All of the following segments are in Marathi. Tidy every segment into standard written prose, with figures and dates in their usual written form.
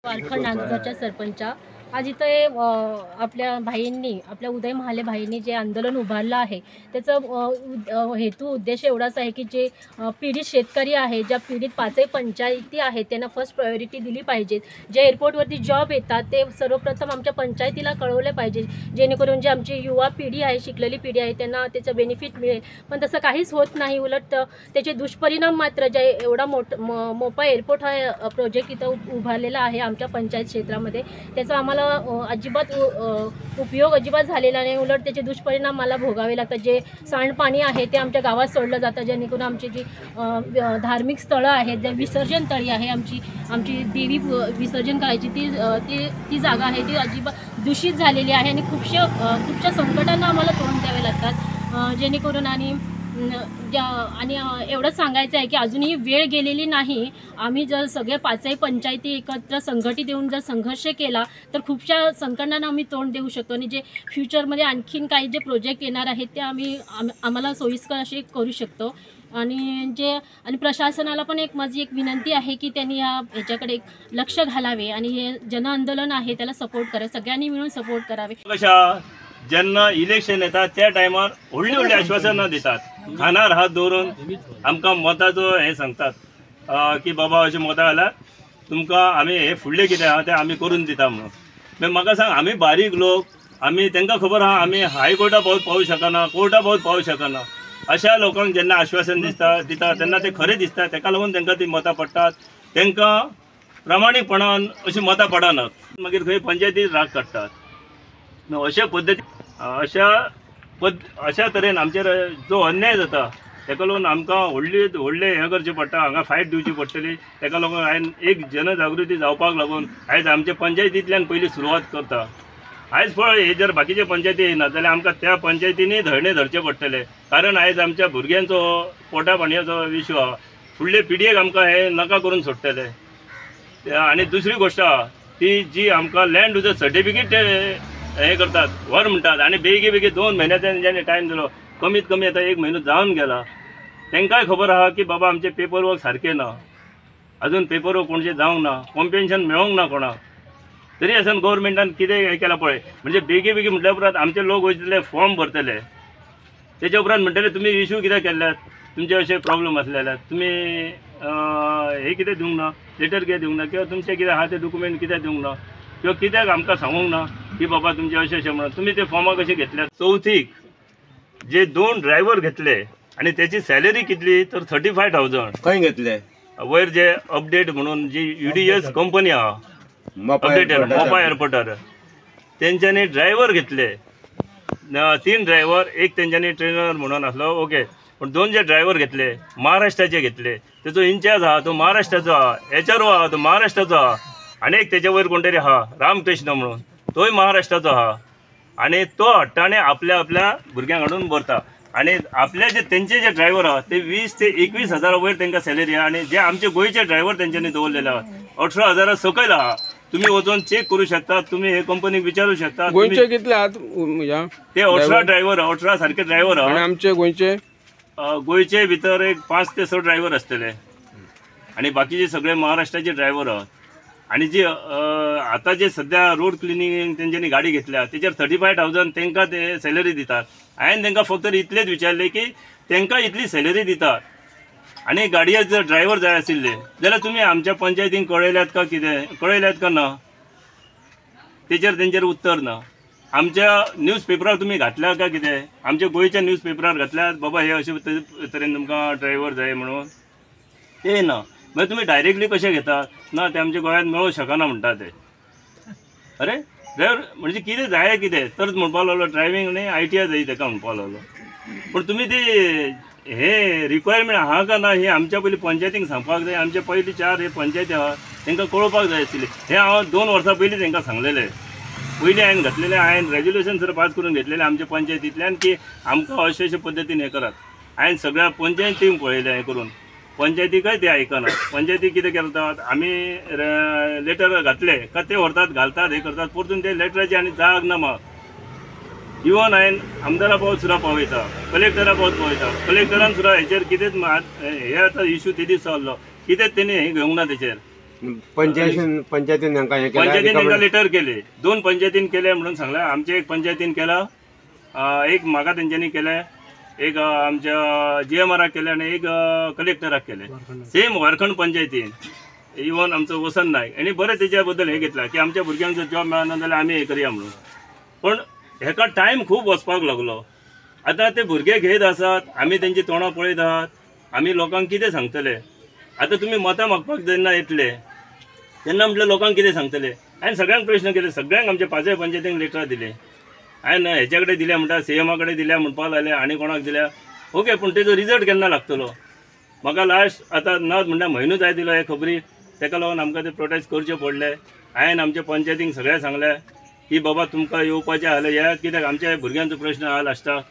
पारखड नागझरच्या सरपंचा आज इथे आपल्या भाईंनी आपल्या उदय महाले भाईंनी जे आंदोलन उभारलं आहे त्याचा हेतू उद्देश एवढाच आहे की जे पीडित शेतकरी आहे, ज्या पीडित पाचही पंचायती आहेत त्यांना फर्स्ट प्रायोरिटी दिली पाहिजे। जे एअरपोर्टवरती जॉब येतात ते सर्वप्रथम आमच्या पंचायतीला कळवले पाहिजे, जेणेकरून जे आमची युवा पिढी आहे, शिकलेली पिढी आहे त्यांना त्याचं बेनिफिट मिळेल। पण तसं काहीच होत नाही, उलट त्याचे दुष्परिणाम मात्र जे एवढा मोठा एअरपोर्ट हा प्रोजेक्ट इथं उभारलेला आहे आमच्या पंचायत क्षेत्रामध्ये त्याचा आम्हाला अजिबात उपयोग अजिबात झालेला नाही, उलट त्याचे दुष्परिणाम मला भोगावे लागतात। जे सांडपाणी आहे ते आमच्या गावात सोडलं जातं, जेणेकरून आमची जी धार्मिक स्थळं आहेत, जे विसर्जन तळी आहे आमची देवी विसर्जन करायची ती जागा आहे ती अजिबात दूषित झालेली आहे आणि खूपशा संकटांना आम्हाला तोंड द्यावे लागतात। जेणेकरून आणि एवढंच सांगायचं आहे की अजूनही वेळ गेलेली नाही। आम्ही जर सगळे पाचही पंचायती एकत्र संघटित येऊन जर संघर्ष केला तर खूपशा संकटांना आम्ही तोंड देऊ शकतो आणि जे फ्युचरमध्ये आणखीन काही जे प्रोजेक्ट येणार आहेत ते आम्हाला सोयीस्कर असे करू शकतो। आणि प्रशासनाला पण माझी एक विनंती आहे की त्यांनी ह्याच्याकडे एक लक्ष घालावे आणि हे जन आंदोलन आहे त्याला सपोर्ट करावे, सगळ्यांनी मिळून सपोर्ट करावे। जेन्ना इलेक्शन येता त्या टायमार व्हडली आश्वासनां दितात, खानार हात दवरून आमकां मताचो हे सांगतात की बाबा अशें मतां घाला तुमकां आमी हे फुडलें कितें आहा तें आमी करून दिता म्हणून। मागीर म्हाका सांग, आमी बारीक लोक, आमी तांकां खबर आहा आमी हायकोर्टा पावूंक शकना, कोर्टा पावूंक शकना। अशा लोकांक जेन्ना आश्वासन दिता तेन्ना ते खरें दिसता, ताका लागून तांकां ती मतां पडटात। तांकां प्रामाणीकपणान अशीं मतां पडनात, मागीर खंय पंचायतीन राग काडटात। अशा पद्दतीन अशा तरेन आमचेर जो अन्याय जाता ताका लागून आमकां व्हडले हें करचें पडटा, हांगा फायट दिवची पडटली। ताका लागून हांवें एक जनजागृती जावपाक लागून आयज आमच्या पंचायतींतल्यान पयली सुरवात करता। आयज पळय, हे जर बाकीचे पंचायती येयना जाल्यार आमकां त्या पंचायतींनी धरणे धरचे पडटले, कारण आयज आमच्या भुरग्यांचो पोटा पाणयाचो विशय आहा, फुडले पिडयेक आमकां हे नाका करून सोडटले। आनी दुसरी गोश्ट आहा ती जी आमकां लँड युजर सर्टिफिकेट हे करतात व्हर म्हणटात आनी बेगी 2 म्हयन्याचो जेन्ना टायम दिलो, कमीत कमी आतां 1 म्हयनो जावन गेला। तांकांय खबर आहा की बाबा आमचे पेपर वर्क सारके ना, अजून पेपर वर्क कोणशें जावंक ना, कॉम्पेन्शन मेळोंक ना कोणाक। तरी आसन गव्हर्मेंटान कितें हें केलां पळय, म्हणजे बेगी म्हटल्या उपरांत आमचे लोक वयतले फॉर्म भरतले, तेच्या उपरांत म्हणटले तुमी इश्यू कित्याक केल्यात, तुमचे अशे प्रॉब्लेम आसले जाल्यार तुमी हे कितें दिवंक ना, लेटर कित्याक दिवंक ना, किंवा तुमचे कितें आहा ते डॉक्युमेंट कित्याक दिवंक ना, किंवा कित्याक आमकां सांगूंक ना की बाबा तुमचे अशें म्हणून तुमी ते फॉर्मा कशे घेतल्यात। चवथीक जे 2 ड्रायव्हर घेतले आणि त्याची सॅलरी कितली तर 35,000 खंय घेतले। वयर जे अपडेट म्हणून जी UDS कंपनी आहा अपडेटर मोपा एअरपोर्टार, तेंच्यांनी ड्रायव्हर घेतले 3 ड्रायव्हर, एक तेंच्यांनी ट्रेनर म्हणून आसलो, ओके। पण 2 जे ड्रायव्हर घेतले महाराष्ट्राचे घेतले, तेचो इंचार्ज आहा तो महाराष्ट्राचो आहा, HRO आहा तो महाराष्ट्राचो आहा, आनी एक तेच्या वयर कोण तरी आहा रामकृष्ण म्हणून तोय महाराष्ट्राचो आहा। आणि तो हट्टाने आपल्या भुरग्यांक हाडून भरता आणि आपल्या तेंचे जे ड्रायव्हर आहा ते 20 ते 21,000 वयर तांकां सॅलरी आहा आणि जे आमचे गोंयचे ड्रायव्हर तेंच्यांनी दवरलेले आहा 18,000 सकयल आहा। तुम्ही वचून चेक करू शकता, तुम्ही हे कंपनीक विचारू शकता गोंयचे कितले आहात ते 18 ड्रायव्हर 18 सारखे ड्रायव्हर आहा। आमचे गोंयचे भितर एक 5 ते 6 ड्रायव्हर असतले आणि बाकीचे सगळे महाराष्ट्राचे ड्रायव्हर आहात। आणि जी आता जे सध्या रोड क्लिनिंग तेंच्यांनी गाडी घेतल्या तेचेर 35,000 तांकां ते सॅलरी दितात। हांवें तांकां फक्त इतलेच विचारले की तांकां इतली सॅलरी दितात आणि गाडये जर ड्रायव्हर जाय आशिल्ले जाल्यार तुम्ही आमच्या पंचायतीन कळयल्यात का, कितें कळयल्यात का ना, तेचेर उत्तर ना। आमच्या न्यूजपेपरार तुम्ही घातल्या का कितें, आमच्या गोंयच्या न्यूजपेपरार घातल्यात बाबा हे अशे तरेन तुमकां ड्रायव्हर जाय म्हणून, ते ना। मागीर तुम्ही डायरेक्टली कशें घेतात ना, ते आमच्या गोंयांत मेळूंक शकना म्हणटा ते। अरे ड्रायव्हर म्हणजे कितें जाय कितें तरच म्हणपाक लागलो, ड्रायव्हिंग न्ही ITI जाय ताका म्हणपाक लागलो। पण तुम्ही ते हे रिक्वायरमेंट आहा का ना हे आमच्या पयलीं पंचायतींक सांगपाक जाय। आमचे पयलीं 4 हे पंचायती आहा तांकां कळोवपाक जाय आशिल्ले। हे हांव 2 वर्सां पयलीं तांकां सांगलेले, पयलीं हांवें घातलेले, हांवें रेजोल्युशन सर पास करून घेतलेलें आमच्या पंचायतींतल्यान की आमकां अशे पद्दतीन हे करात। हांवें सगळ्या पंचायतींक पळयलें हें करून, पंचायतीकय ते आयकना। पंचायती कितें करतात, आमी लेटर घातले का ते व्हरतात घालतात हे करतात, परतून ते लेटराची आनी जाग ना म्हाका। इवन हांवें आमदारा पावत सुद्दां पावयता, कलेक्टरा पावत पावयता, कलेक्टरान सुद्दां हेचेर कितेंच हे आतां इश्यू ते दीस जाल्लो कितेंच तेणी हे घेवंक ना तेचेर। पंचायतीन तांकां हें केलें, पंचायतीन तांकां लेटर केले, 2 पंचायतीन केले म्हणून सांगला. आमच्या एक पंचायतीन केला, एक म्हाका तेंच्यांनी केले, एक आमच्या GMRाक केले आणि एक कलेक्टराक केले. सेम वारखंड पंचायतीन इवन आमचो वसंत नायक आणि बरें तेच्या बद्दल हे घेतला की आमच्या भुरग्यांक जर जॉब मेळना जाल्यार आमी हे करया म्हणून. पण हेका टायम खूब वचपाक लागलो. आतां ते भुरगे घेत आसात, आमी तेंची तोंडां पळयत आहात, आमी लोकांक कितें सांगतले? आतां तुमी मतां मागपाक जेन्ना येतले तेन्ना म्हटलें लोकांक कितें सांगतले? हांवें सगळ्यांक प्रश्न केले, सगळ्यांक आमच्या 5 पंचायतींक लेटरां दिले. हांवें हेच्या कडेन दिल्या म्हणटा, CMA कडेन दिल्या म्हणपाक लागले, आनी कोणाक दिल्या. ओके, पूण तेजो रिजल्ट केन्ना लागतलो? म्हाका लास्ट आतां ना म्हणटा म्हयनो जाय दिलो हे खबरीक. तेका लागून आमकां ते प्रोटेस्ट करचें पडलें. हांवें आमच्या पंचायतींक सगळें सांगलें की बाबा तुमकां येवपाचें आसलें येयात, कित्याक आमच्या भुरग्यांचो प्रश्न आहा लास्टाक.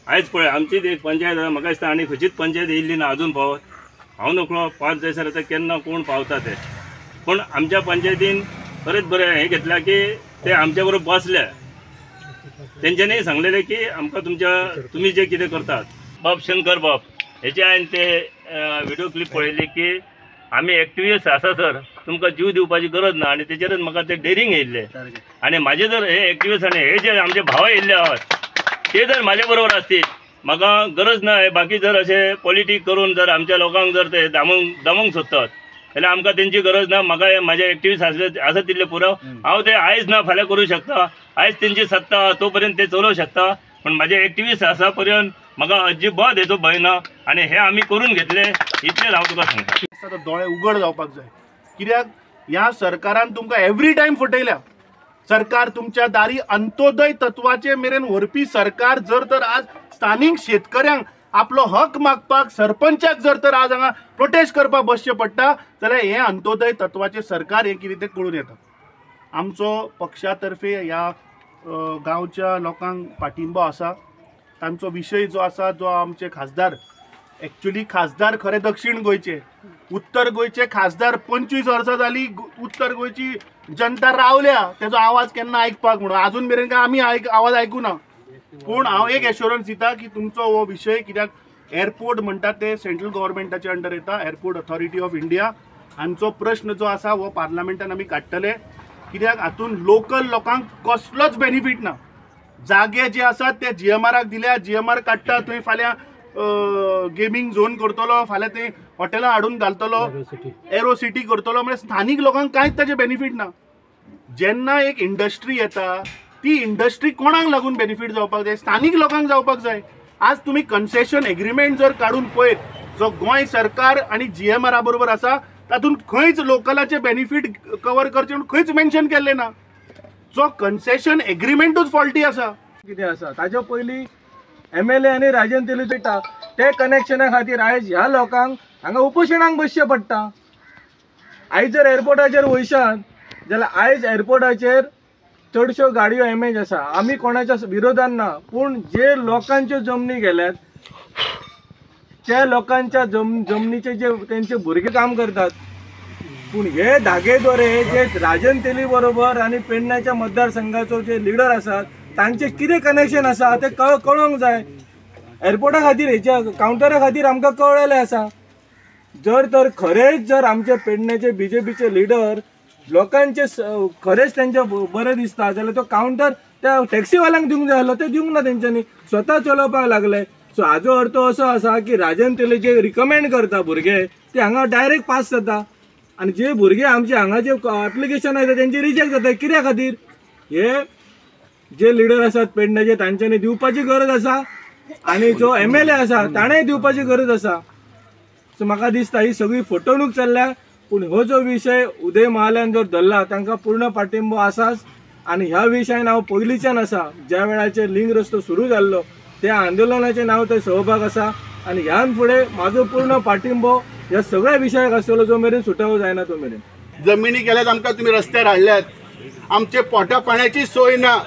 आयज पळय आमचीच एक पंचायत आसा, म्हाका दिसता आनी खंयचीच पंचायत येयल्ली ना अजून पावत. हांव नकळो 5 जायसर आतां केन्ना कोण पावता ते. पण आमच्या पंचायतीन खरेंच बरें हें घेतल्या की ते आमच्या बरोबर बसले. तेंच्यांनी सांगलेलें की आमकां तुमी जे कितें करतात बाब शंकर बाब हेचे हांवें ते व्हिडिओ क्लिप पळयली की आमी एक्टिविस्ट आसा सर, तुमकां जीव दिवपाची गरज ना. आनी तेचेरच म्हाका ते डेरिंग येयल्ले. आनी म्हाजे जर हे एक्टिविस्ट आनी हे जे आमचे भाव येयल्ले आहात ते जर म्हाजे बरोबर आसतील, म्हाका गरज ना हे बाकी जर अशें पॉलिटीक करून जर आमच्या लोकांक जर ते दमोंक सोदतात जाल्यार आमकां तेंची गरज ना. म्हाका म्हाजे एक्टिविस्ट आसा तितले पुरो हांव ते आयज ना फाल्यां करूं शकता. आयज तेंची सत्ता तो पर्यंत ते चलोवं शकता. पण म्हाजे एक्टिविस्ट आसा पर्यंत म्हाका अजिबात हेचो भंय ना. आनी हे आमी करून घेतले इतलेच हांव तुका सांगता. दोळे उगड जावपाक जाय, कित्याक ह्या सरकारान तुमकां एवरी टायम फटयल्या. सरकार तुमच्या दारी अंत्योदय तत्वाचे मेरेन व्हरपी सरकार जर तर आज स्थानीक शेतकऱ्यांक आपलो हक मागपाक सरपंचाक जर तर आज हांगा प्रोटेस्ट करपाक बसचें पडटा जाल्यार हें अंत्योदय तत्वाचें सरकार हें कितें तें कळून येता. आमचो पक्षा तर्फे ह्या गांवच्या लोकांक पाठिंबो आसा. तांचो विशय जो आसा, जो आमचे खासदार, एक्चुअली खासदार खरे दक्षिण गोंयचे, उत्तर गोंयचे खासदार 25 वर्सां जाली उत्तर गोंयची जनता रावल्या तेजो आवाज केन्ना आयकपाक म्हणून अजून मेरेन काय आमी आवाज आयकूं ना. पूण हांव एक एश्योरन्स दिता की तुमचो हो विशय, कित्याक एअरपोर्ट म्हणटा ते सेंट्रल गव्हर्मेंटाच्या अंडर येता, एअरपोर्ट ऑथॉरिटी ऑफ इंडिया. हांचो प्रश्न जो आसा हो पार्लमेंटान आमी काडटले, कित्याक हातून लोकल लोकांक कसलोच बेनिफीट ना. जागे जे आसात ते GMRाक दिल्या, GMR काडटा थंय फाल्यां गेमिंग झोन करतलो, फाल्यां ते हॉटेलां हाडून घालतलो, एरो सिटी करतलो. म्हणजे स्थानीक लोकांक कांयच ताजे बेनिफीट ना. जेन्ना एक इंडस्ट्री येता ती इंडस्ट्री कोणाक लागून बेनिफीट जावपाक जाय? स्थानीक लोकांक जावपाक जाय. आज तुम्ही कन्सेशन एग्रीमेंट जर काढून पळयत, जो गोंय सरकार आणि GMRा बरोबर आसा, तातूंत खंयच लोकलाचे बेनिफीट कवर करचे म्हणून खंयच मेन्शन केल्ले ना. जो कन्सेशन एग्रीमेंटूच फॉल्टी आसा. कितें आसा ताज्या पयलीं MLA आनी राजन तेलुचेटा ते कनेक्शना खातीर आयज ह्या लोकांक हांगा उपोशणाक बसचें पडटा. आयज जर एअरपोर्टाचेर वयशात जाल्यार आयज एअरपोर्टाचेर चडश्यो गाडयो एमएज आसा. आमी कोणाच्या विरोधान ना, पूण जे लोकांच्यो जमनी गेल्यात त्या लोकांच्या जमनीचे जे तेंचे भुरगे काम करतात. पूण हे धागेद्वारे जे राजन तेली बरोबर आनी पेडण्याच्या मतदारसंघाचो जे लिडर आसात तांचे कितें कनेक्शन आसा ते कळोंक जाय. एअरपोर्टा खातीर हेच्या कावंटरा खातीर आमकां कळलेलें आसा. जर तर खरेंच जर आमचे पेडण्याचे BJPचे लिडर लोकांचे खरेंच तेंचे बरें दिसता जाल्यार तो कावंटर त्या टॅक्सीवाल्यांक दिवंक जाय आसलो, ते दिवंक ना तेंच्यांनी, स्वता चलोवपाक लागले. सो हाजो अर्थ असो आसा की राजन तेले जे रिकमेंड करता भुरगे ते हांगा डायरेक्ट पास जाता आनी जे भुरगे आमचे हांगा जे एप्लिकेशन आसा तेंची रिजेक्ट जाता. कित्या खातीर? हे जे लिडर आसात पेडण्याचे तांच्यांनी दिवपाची गरज आसा आनी जो MLA आसा ताणेंय दिवपाची गरज आसा. सो म्हाका दिसता ही सगळी फटवणूक चल्ल्या. पूण हो जो विशय उदय महाल्यान जर धरला तांकां पूर्ण पाठिंबो आसाच. आनी ह्या विशयान हांव पयलींच्यान आसा, ज्या वेळाचेर लिंक रस्तो सुरू जाल्लो त्या आंदोलनाचे नांव थंय सहभाग आसा. आनी ह्यान फुडें म्हाजो पूर्ण पाठिंबो ह्या सगळ्या विशयाक आसतलो जो मेरेन सुटावो जायना तो मेरेन. जमिनी केल्यात आमकां तुम्ही रस्त्यार हाडल्यात, आमचे पोटा पाण्याची सोय ना.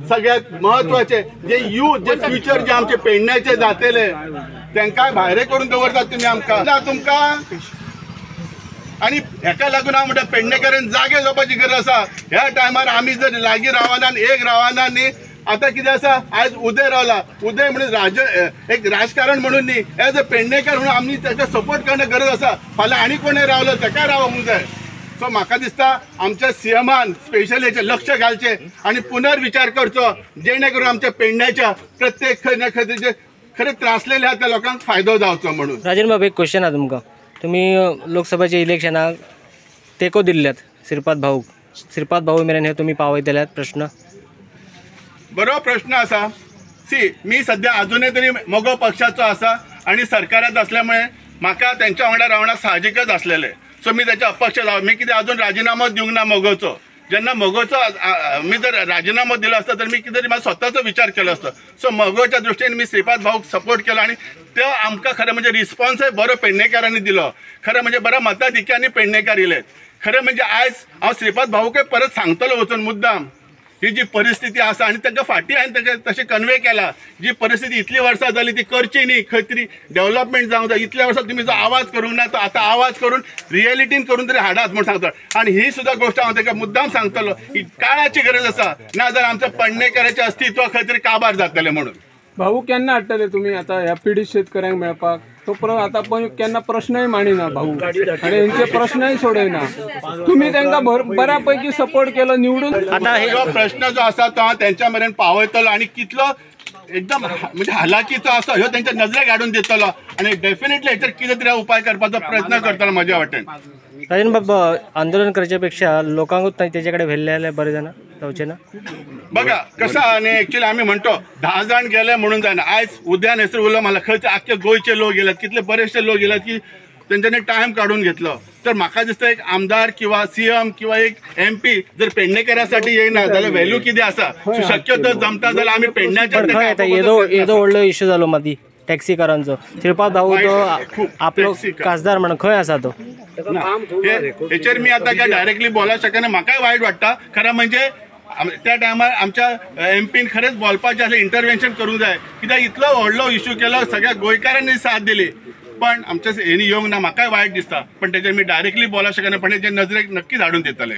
सगळ्यात महत्वाचे जे यूथ, जे फ्युचर जे आमचे पेडण्याचे जातले तांकां भायर करून दवरतात तुम्ही आमकां तुमकां. आणि हेका लागून हांव म्हणटा पेडणेकरांक जागे जावपाची गरज आसा. ह्या टायमार आमी जर लागीं रावना, एक रावना न्ही, आता कितें आसा आज उदय रावला उदय म्हणून एक राजकारण म्हणून न्ही एज अ पेडणेकर म्हणून आमी ताका सपोर्ट करणे गरज आसा फाल्यां आनी कोणें रावलो ताका रावूंक जाय सो म्हाका दिसता आमच्या सीएमान स्पेशली हेचेर लक्ष घालचें आनी पुनर्विचार करचो जेणे करून आमच्या पेडण्याच्या प्रत्येक खंय ना खंय जे खरे त्रासलेले आहा त्या लोकांक फायदो जावचो म्हणून. राजन बाब एक क्वेश्चन आहा तुमकां तुमी लोकसभेच्या इलेक्शनाक तेको दिल्ल्यात श्रीपाद भाऊ मेरेन हे तुमी पावयतल्यात प्रश्न बरो प्रश्न आसा मी सध्या अजूनय तरी मोगो पक्षाचो आसा आणि सरकारात असल्यामुळे म्हाका त्यांच्या वांगडा रावणं साहजिकच असलेले सो मी त्याच्या अपक्ष जावं मी कितें अजून राजिनामो दिवंक ना मोगोचो जेन्ना मोगोचो मी जर राजिनामो दिलो असता तर मी कितें म्हाका स्वताचो विचार केलो असतो सो मोगोच्या दृश्टीन मी श्रीपाद भाऊक सपोर्ट केलो आणि तो आमकां खरें म्हणजे रिस्पॉन्सय बरो पेडणेकारांनी दिलो खरें म्हणजे बऱ्या मताधिक्यानी पेडणेकार येयले खरें म्हणजे आयज हांव श्रीपाद भाऊकय परत सांगतलो वचून मुद्दाम ही जी परिस्थिती आसा आणि ताका फाटी हांवें ताका तशें कन्वे केला जी परिस्थिती इतली वर्सां जाली ती करची न्ही खंय तरी डेव्हलपमेंट जावंक जाय इतल्या वर्सां तुमी जो आवाज करूंक ना तो आतां आवाज करून रियलिटीन करून तरी हाडात म्हूण सांगता आणि ही सुद्धा गोष्ट हांव ताका मुद्दाम सांगतलो ही काळाची गरज आसा ना जाल्यार आमच्या पेडणेकाराचें अस्तित्व खंय तरी काबार जातलें म्हणून. भाऊ केन्ना हाडटले तुमी आता ह्या पिडीत शेतकऱ्यांक मेळपाक तो आता पण केन्ना प्रश्नय मांडिना भाऊ आणि हेंचे प्रश्नय सोडयना तुम्ही तांकां बऱ्यापैकी सपोर्ट केलो निवडून आता हो प्रश्न जो आसा तो हांव तेंच्या मेरेन पावयतलो आणि कितलो एकदम म्हणजे हालाकीचो आसा ह्यो तेंच्या नजरेक हाडून दितलो आणि डेफिनेटली हेचेर कितें तरी उपाय करपाचो प्रयत्न करतलो म्हज्या वाटेन. राजन बाब आंदोलन करचे पेक्षा लोकांकूच तेजे कडेन व्हेल्ले बरें जाणा जावचें ना बघा कसं आणि ऍक्च्युअली आम्ही म्हणतो 10 जाण गेले म्हणून जायना आयज उद्यान हेसर उरलो मला खंयचे आख्खे गोंयचे लोक गेल्यात कितले बरेचशे लोक गेल्यात की तेंच्यांनी टायम काढून घेतलो तर म्हाका दिसता एक आमदार किंवा सीएम किंवा एक MP जर पेडणेकारासाठी येयना जाल्यार व्हॅल्यू कितें आसा शक्यतो जमता जाल्यार आमी पेडण्याच्या येदो व्हडलो इश्यू जालो मादी टॅक्सीकारांचो श्रीपाद भाऊ तो आपलो खासदार म्हणून खंय आसा तो हेचेर मी आता काय डायरेक्टली बोलांक शकना म्हाकाय वायट वाटता खरं म्हणजे त्या टायमार आमच्या MPन खरेंच बोलपाचें आसलें इंटरव्हेन्शन करूंक जाय कित्याक इतलो व्हडलो इश्यू केलो सगळ्या गोंयकारांनी साथ दिली पण आमच्या हेणी येवंक ना म्हाकाय वायट दिसता पण तेचेर मी डायरेक्टली बोलांक शकना पण तेजे नजरेक नक्कीच हाडून दितले.